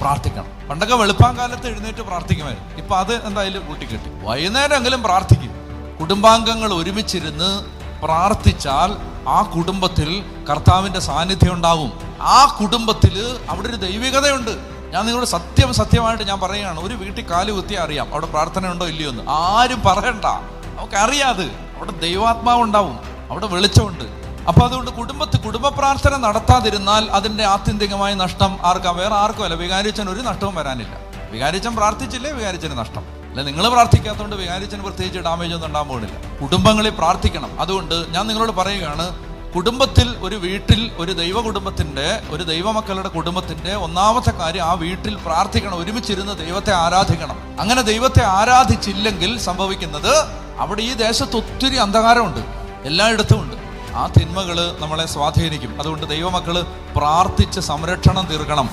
പ്രാർത്ഥിക്കണം. പണ്ടൊക്കെ വെളുപ്പാങ്കാലത്ത് എഴുന്നേറ്റ് പ്രാർത്ഥിക്കുമായിരുന്നു. ഇപ്പൊ അത് എന്തായാലും കൂട്ടിക്കെട്ടി. വൈകുന്നേരമെങ്കിലും പ്രാർത്ഥിക്കും. കുടുംബാംഗങ്ങൾ ഒരുമിച്ചിരുന്ന് പ്രാർത്ഥിച്ചാൽ ആ കുടുംബത്തിൽ കർത്താവിന്റെ സാന്നിധ്യം ഉണ്ടാവും. ആ കുടുംബത്തിൽ അവിടെ ഒരു ദൈവികതയുണ്ട്. ഞാൻ നിങ്ങളോട് സത്യമായിട്ട് ഞാൻ പറയുകയാണ്, ഒരു വീട്ടിൽ കാല് കുത്തിയാൽ അറിയാം അവിടെ പ്രാർത്ഥന ഉണ്ടോ ഇല്ലയോ എന്ന്. ആരും പറയണ്ട, നമുക്കറിയാത്. അവിടെ ദൈവാത്മാവ് ഉണ്ടാവും, അവിടെ വെളിച്ചമുണ്ട്. അപ്പൊ അതുകൊണ്ട് കുടുംബ പ്രാർത്ഥന നടത്താതിരുന്നാൽ അതിന്റെ ആത്യന്തികമായ നഷ്ടം ആർക്കാ? വേറെ ആർക്കും അല്ല, വികാരിച്ചന് ഒരു നഷ്ടവും വരാനില്ല. വികാരിച്ചൻ പ്രാർത്ഥിച്ചില്ലേ വികാരിച്ചന് നഷ്ടം. അല്ല, നിങ്ങൾ പ്രാർത്ഥിക്കാത്തതുകൊണ്ട് വികാരിച്ചന് പ്രത്യേകിച്ച് ഡാമേജ് ഒന്നും ഉണ്ടാകാൻ പോകുന്നില്ല. കുടുംബങ്ങളിൽ പ്രാർത്ഥിക്കണം. അതുകൊണ്ട് ഞാൻ നിങ്ങളോട് പറയുകയാണ്, കുടുംബത്തിൽ, ഒരു വീട്ടിൽ, ഒരു ദൈവ കുടുംബത്തിന്റെ, ഒരു ദൈവമക്കളുടെ കുടുംബത്തിന്റെ ഒന്നാമത്തെ കാര്യം ആ വീട്ടിൽ പ്രാർത്ഥിക്കണം. ഒരുമിച്ചിരുന്ന് ദൈവത്തെ ആരാധിക്കണം. അങ്ങനെ ദൈവത്തെ ആരാധിച്ചില്ലെങ്കിൽ സംഭവിക്കുന്നത്, അവിടെ ഈ ദേശത്ത് ഒത്തിരി അന്ധകാരമുണ്ട്, എല്ലായിടത്തും ഉണ്ട്. ആ തിന്മകൾ നമ്മളെ സ്വാധീനിക്കും. അതുകൊണ്ട് ദൈവമക്കള് പ്രാർത്ഥിച്ച് സംരക്ഷണം തീർക്കണം.